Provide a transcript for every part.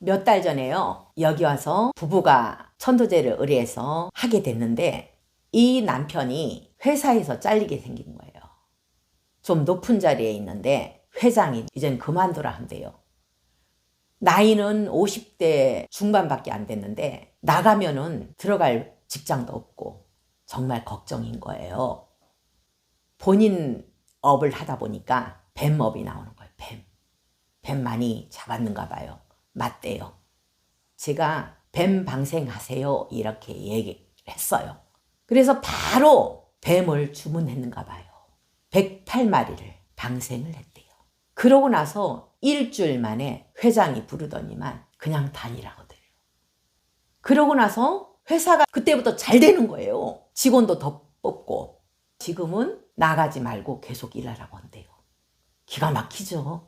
몇 달 전에요. 여기 와서 부부가 천도제를 의뢰해서 하게 됐는데 이 남편이 회사에서 잘리게 생긴 거예요. 좀 높은 자리에 있는데 회장이 이젠 그만두라 한대요. 나이는 50대 중반밖에 안 됐는데 나가면은 들어갈 직장도 없고 정말 걱정인 거예요. 본인 업을 하다 보니까 뱀업이 나오는 거예요. 뱀 많이 잡았는가 봐요. 맞대요. 제가 뱀 방생하세요 이렇게 얘기를 했어요. 그래서 바로 뱀을 주문했는가 봐요. 108마리를 방생을 했대요. 그러고 나서 일주일 만에 회장이 부르더니만 그냥 다니라고 돼요. 그러고 나서 회사가 그때부터 잘 되는 거예요. 직원도 더 뽑고. 지금은 나가지 말고 계속 일하라고 한대요. 기가 막히죠.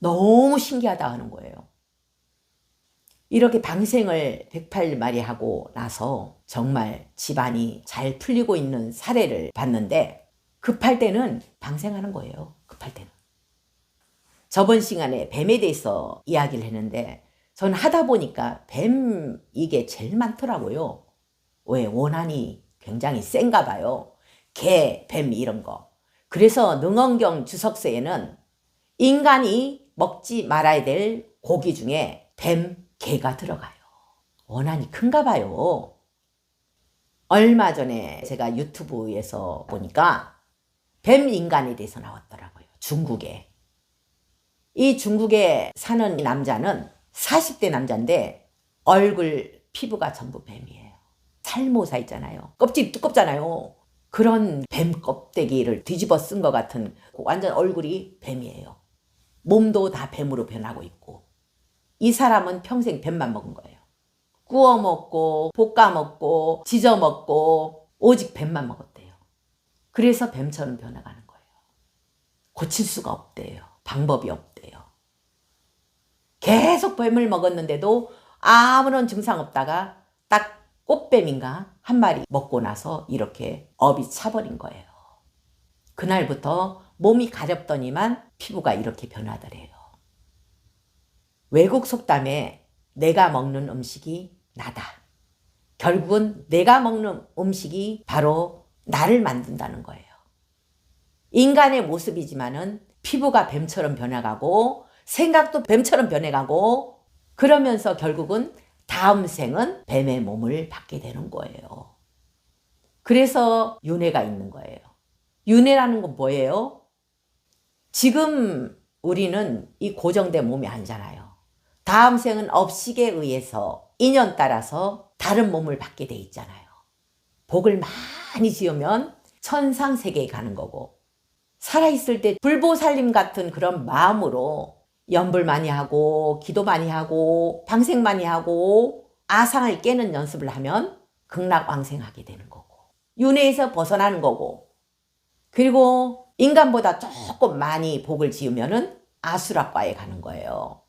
너무 신기하다 하는 거예요. 이렇게 방생을 108마리 하고 나서 정말 집안이 잘 풀리고 있는 사례를 봤는데 급할 때는 방생하는 거예요. 급할 때는. 저번 시간에 뱀에 대해서 이야기를 했는데 전 하다 보니까 뱀 이게 제일 많더라고요. 왜? 원한이 굉장히 센가 봐요. 개, 뱀 이런 거. 그래서 능언경 주석서에는 인간이 먹지 말아야 될 고기 중에 뱀, 개가 들어가요. 원한이 큰가 봐요. 얼마 전에 제가 유튜브에서 보니까 뱀 인간에 대해서 나왔더라고요. 중국에. 이 중국에 사는 남자는 40대 남자인데 얼굴 피부가 전부 뱀이에요. 살모사 있잖아요. 껍질이 두껍잖아요. 그런 뱀 껍데기를 뒤집어 쓴 것 같은 완전 얼굴이 뱀이에요. 몸도 다 뱀으로 변하고 있고. 이 사람은 평생 뱀만 먹은 거예요. 구워 먹고 볶아 먹고 지져 먹고 오직 뱀만 먹었대요. 그래서 뱀처럼 변해가는 거예요. 고칠 수가 없대요. 방법이 없대요. 계속 뱀을 먹었는데도 아무런 증상 없다가 딱 꽃뱀인가 한 마리 먹고 나서 이렇게 업이 차버린 거예요. 그날부터 몸이 가렵더니만 피부가 이렇게 변하더래요. 외국 속담에 내가 먹는 음식이 나다. 결국은 내가 먹는 음식이 바로 나를 만든다는 거예요. 인간의 모습이지만은 피부가 뱀처럼 변해가고 생각도 뱀처럼 변해가고 그러면서 결국은 다음 생은 뱀의 몸을 받게 되는 거예요. 그래서 윤회가 있는 거예요. 윤회라는 건 뭐예요? 지금 우리는 이 고정된 몸이 아니잖아요. 다음 생은 업식에 의해서 인연 따라서 다른 몸을 받게 돼 있잖아요. 복을 많이 지으면 천상세계에 가는 거고 살아있을 때 불보살님 같은 그런 마음으로 연불 많이 하고 기도 많이 하고 방생 많이 하고 아상을 깨는 연습을 하면 극락왕생하게 되는 거고 윤회에서 벗어나는 거고 그리고 인간보다 조금 많이 복을 지으면은 아수라과에 가는 거예요.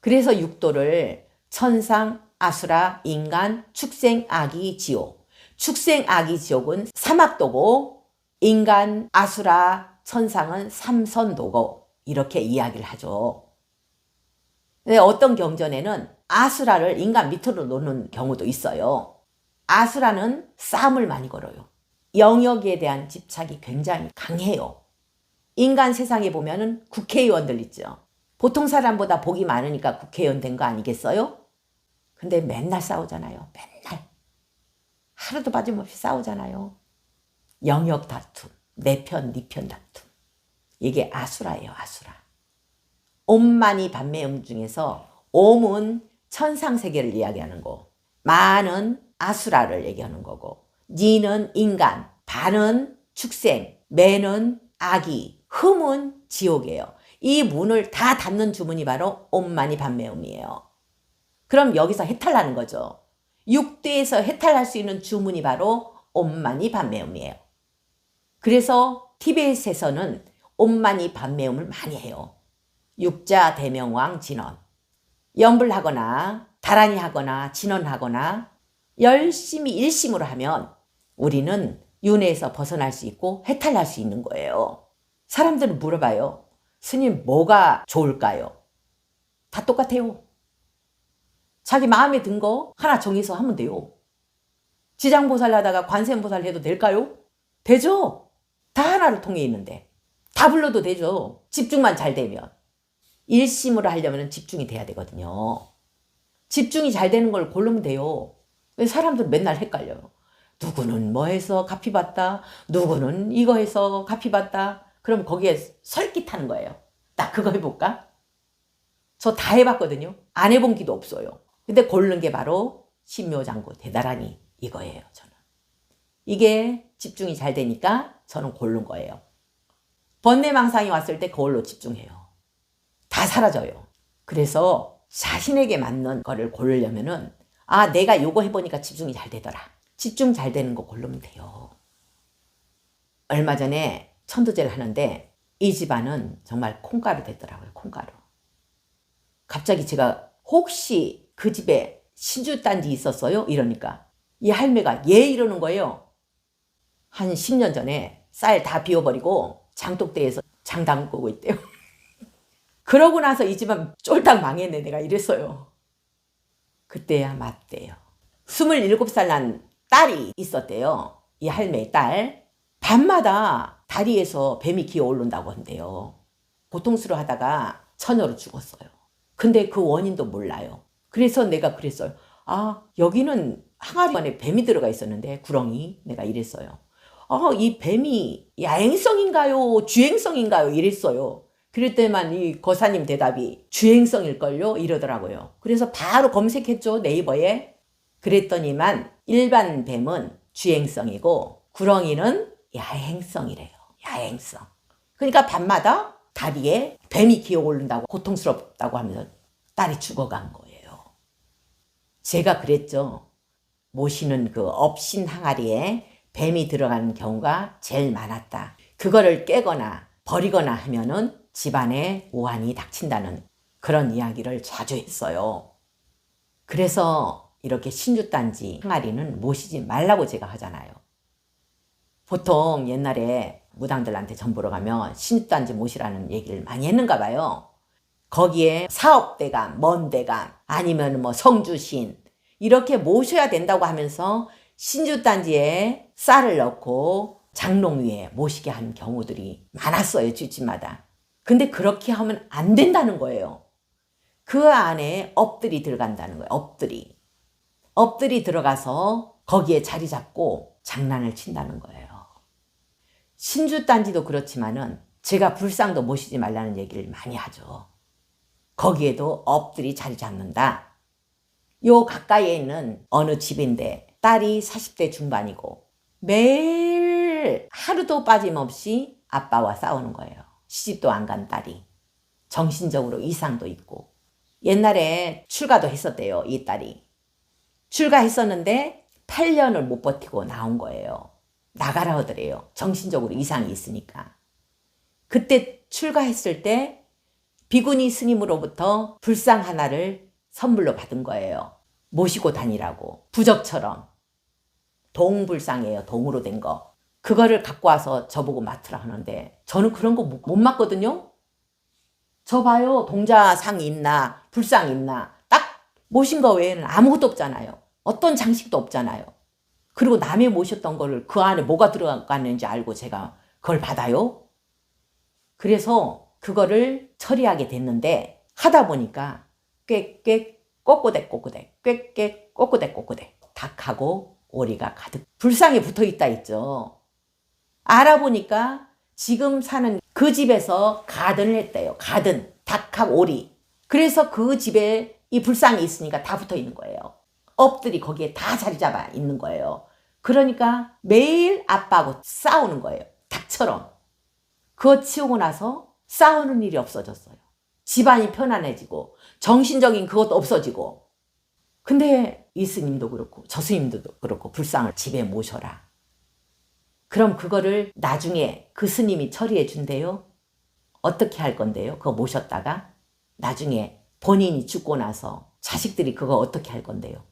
그래서 육도를 천상, 아수라, 인간, 축생, 아기, 지옥. 축생, 아기, 지옥은 사막도고 인간, 아수라, 천상은 삼선도고 이렇게 이야기를 하죠. 근데 어떤 경전에는 아수라를 인간 밑으로 놓는 경우도 있어요. 아수라는 싸움을 많이 걸어요. 영역에 대한 집착이 굉장히 강해요. 인간 세상에 보면은 국회의원들 있죠. 보통 사람보다 복이 많으니까 국회의원 된 거 아니겠어요? 근데 맨날 싸우잖아요. 맨날. 하루도 빠짐없이 싸우잖아요. 영역 다툼, 내 편, 네 편 다툼. 이게 아수라예요, 아수라. 옴만이 반매음 중에서 옴은 천상세계를 이야기하는 거, 마는 아수라를 얘기하는 거고, 니는 인간, 반은 축생, 매는 아기, 흠은 지옥이에요. 이 문을 다 닫는 주문이 바로 옴만이 반매음이에요. 그럼 여기서 해탈하는 거죠. 육대에서 해탈할 수 있는 주문이 바로 옴만이 반매음이에요. 그래서 티베트에서는 옴만이 반매음을 많이 해요. 육자 대명왕 진원. 염불하거나 다란이 하거나 진원하거나 열심히 일심으로 하면 우리는 윤회에서 벗어날 수 있고 해탈할 수 있는 거예요. 사람들은 물어봐요. 스님 뭐가 좋을까요? 다 똑같아요. 자기 마음에 든 거 하나 정해서 하면 돼요. 지장보살 하다가 관세음보살 해도 될까요? 되죠. 다 하나로 통해 있는데. 다 불러도 되죠. 집중만 잘 되면. 일심으로 하려면 집중이 돼야 되거든요. 집중이 잘 되는 걸 고르면 돼요. 왜 사람들 맨날 헷갈려요. 누구는 뭐 해서 갚이 받다. 누구는 이거 해서 갚이 받다. 그럼 거기에 설깃하는 거예요. 나 그거 해볼까? 저 다 해봤거든요. 안 해본 기도 없어요. 근데 고르는 게 바로 신묘장구 대다라니 이거예요. 저는. 이게 집중이 잘 되니까 저는 고른 거예요. 번뇌망상이 왔을 때 그걸로 집중해요. 다 사라져요. 그래서 자신에게 맞는 거를 고르려면은 내가 요거 해보니까 집중이 잘 되더라. 집중 잘 되는 거 고르면 돼요. 얼마 전에 천도제를 하는데 이 집안은 정말 콩가루 됐더라고요. 콩가루. 갑자기 제가 혹시 그 집에 신주단지 있었어요? 이러니까 이 할매가 이러는 거예요. 한 10년 전에 쌀 다 비워버리고 장독대에서 장 담그고 있대요. 그러고 나서 이 집은 쫄딱 망했네. 내가 이랬어요. 그때야 맞대요. 27살 난 딸이 있었대요. 이 할매의 딸. 밤마다 다리에서 뱀이 기어 오른다고 한대요. 고통스러워 하다가 처녀로 죽었어요. 근데 그 원인도 몰라요. 그래서 내가 그랬어요. 여기는 항아리 안에 뱀이 들어가 있었는데 구렁이. 내가 이랬어요. 이 뱀이 야행성인가요? 주행성인가요? 이랬어요. 그랬더니만 이 거사님 대답이 주행성일걸요? 이러더라고요. 그래서 바로 검색했죠. 네이버에. 그랬더니만 일반 뱀은 주행성이고 구렁이는 야행성이래요. 야행성. 그러니까 밤마다 다리에 뱀이 기어 오른다고 고통스럽다고 하면서 딸이 죽어간 거예요. 제가 그랬죠. 모시는 그 업신 항아리에 뱀이 들어가는 경우가 제일 많았다. 그거를 깨거나 버리거나 하면은 집안에 오한이 닥친다는 그런 이야기를 자주 했어요. 그래서 이렇게 신주단지 항아리는 모시지 말라고 제가 하잖아요. 보통 옛날에 무당들한테 전보러 가면 신주단지 모시라는 얘기를 많이 했는가 봐요. 거기에 사업대감, 먼대감, 아니면 뭐 성주신 이렇게 모셔야 된다고 하면서 신주단지에 쌀을 넣고 장롱 위에 모시게 하는 경우들이 많았어요. 집집마다. 근데 그렇게 하면 안 된다는 거예요. 그 안에 업들이 들어간다는 거예요. 업들이 들어가서 거기에 자리 잡고 장난을 친다는 거예요. 신주단지도 그렇지만은 제가 불상도 모시지 말라는 얘기를 많이 하죠. 거기에도 업들이 자리 잡는다. 요 가까이에 있는 어느 집인데 딸이 40대 중반이고 매일 하루도 빠짐없이 아빠와 싸우는 거예요. 시집도 안 간 딸이. 정신적으로 이상도 있고. 옛날에 출가도 했었대요. 이 딸이. 출가했었는데 8년을 못 버티고 나온 거예요. 나가라 하더래요. 정신적으로 이상이 있으니까. 그때 출가했을 때 비구니 스님으로부터 불상 하나를 선물로 받은 거예요. 모시고 다니라고. 부적처럼. 동불상이에요. 동으로 된 거. 그거를 갖고 와서 저보고 맡으라 하는데 저는 그런 거 못 맡거든요. 저 봐요. 동자상 있나 불상 있나 딱 모신 거 외에는 아무것도 없잖아요. 어떤 장식도 없잖아요. 그리고 남이 모셨던 거를 그 안에 뭐가 들어갔는지 알고 제가 그걸 받아요. 그래서 그거를 처리하게 됐는데 하다 보니까 꽥꽥 꼬꼬댁 꽥꽥 꼬꼬댁 닭하고 오리가 가득 불상에 붙어있다 있죠. 알아보니까 지금 사는 그 집에서 가든을 했대요. 가든, 닭하고 오리. 그래서 그 집에 이 불상이 있으니까 다 붙어 있는 거예요. 업들이 거기에 다 자리 잡아 있는 거예요. 그러니까 매일 아빠하고 싸우는 거예요. 닭처럼. 그거 치우고 나서 싸우는 일이 없어졌어요. 집안이 편안해지고 정신적인 그것도 없어지고. 근데 이 스님도 그렇고 저 스님도 그렇고 불상을 집에 모셔라. 그럼 그거를 나중에 그 스님이 처리해 준대요. 어떻게 할 건데요? 그거 모셨다가 나중에 본인이 죽고 나서 자식들이 그거 어떻게 할 건데요?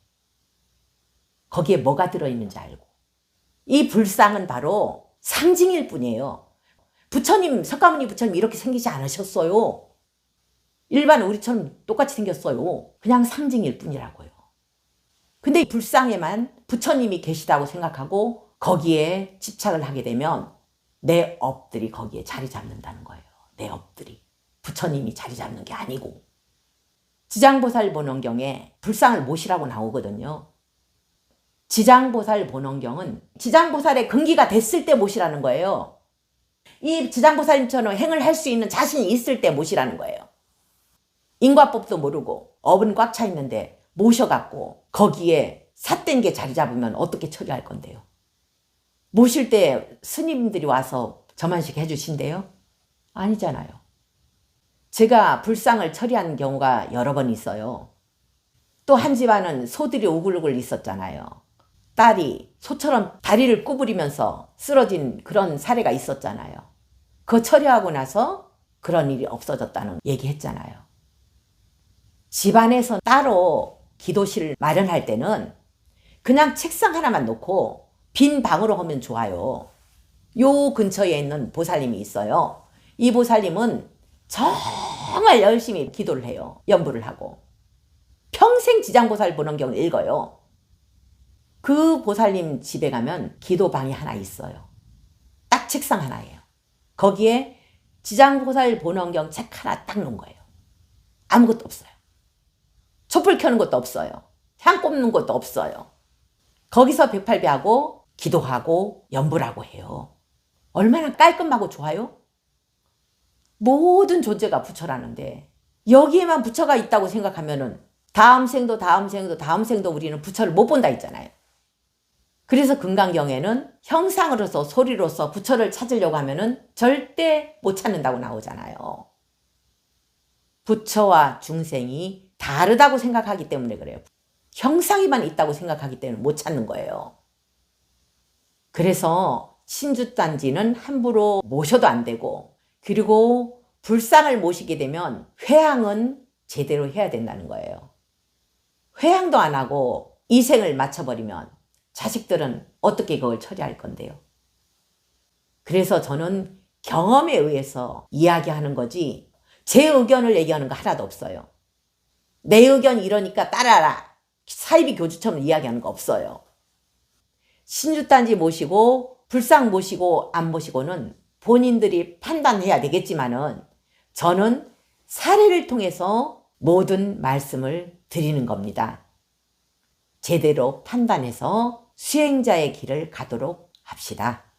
거기에 뭐가 들어있는지 알고. 이 불상은 바로 상징일 뿐이에요. 부처님, 석가모니 부처님 이렇게 생기지 않으셨어요. 일반 우리처럼 똑같이 생겼어요. 그냥 상징일 뿐이라고요. 근데 불상에만 부처님이 계시다고 생각하고 거기에 집착을 하게 되면 내 업들이 거기에 자리 잡는다는 거예요. 내 업들이. 부처님이 자리 잡는 게 아니고. 지장보살 본원경에 불상을 모시라고 나오거든요. 지장보살 본원경은 지장보살의 근기가 됐을 때 모시라는 거예요. 이 지장보살님처럼 행을 할 수 있는 자신이 있을 때 모시라는 거예요. 인과법도 모르고 업은 꽉 차 있는데 모셔갖고 거기에 삿된 게 자리 잡으면 어떻게 처리할 건데요? 모실 때 스님들이 와서 저만식 해주신대요? 아니잖아요. 제가 불상을 처리한 경우가 여러 번 있어요. 또 한 집안은 소들이 우글우글 있었잖아요. 딸이 소처럼 다리를 구부리면서 쓰러진 그런 사례가 있었잖아요. 그거 처리하고 나서 그런 일이 없어졌다는 얘기했잖아요. 집안에서 따로 기도실을 마련할 때는 그냥 책상 하나만 놓고 빈 방으로 하면 좋아요. 요 근처에 있는 보살님이 있어요. 이 보살님은 정말 열심히 기도를 해요. 연부를 하고. 평생 지장보살 본원경을 읽어요. 그 보살님 집에 가면 기도방이 하나 있어요. 딱 책상 하나예요. 거기에 지장보살 본원경 책 하나 딱 놓은 거예요. 아무것도 없어요. 촛불 켜는 것도 없어요. 향 꼽는 것도 없어요. 거기서 108배하고 기도하고 연부라고 해요. 얼마나 깔끔하고 좋아요? 모든 존재가 부처라는데 여기에만 부처가 있다고 생각하면은 다음 생도 다음 생도 다음 생도 우리는 부처를 못 본다 했잖아요. 그래서 금강경에는 형상으로서 소리로서 부처를 찾으려고 하면은 절대 못 찾는다고 나오잖아요. 부처와 중생이 다르다고 생각하기 때문에 그래요. 형상이만 있다고 생각하기 때문에 못 찾는 거예요. 그래서 신주단지는 함부로 모셔도 안 되고, 그리고 불상을 모시게 되면 회향은 제대로 해야 된다는 거예요. 회향도 안 하고 이생을 마쳐버리면 자식들은 어떻게 그걸 처리할 건데요? 그래서 저는 경험에 의해서 이야기하는 거지 제 의견을 얘기하는 거 하나도 없어요. 내 의견 이러니까 따라라. 사이비 교주처럼 이야기하는 거 없어요. 신주단지 모시고 불상 모시고 안 모시고는 본인들이 판단해야 되겠지만은 저는 사례를 통해서 모든 말씀을 드리는 겁니다. 제대로 판단해서 수행자의 길을 가도록 합시다.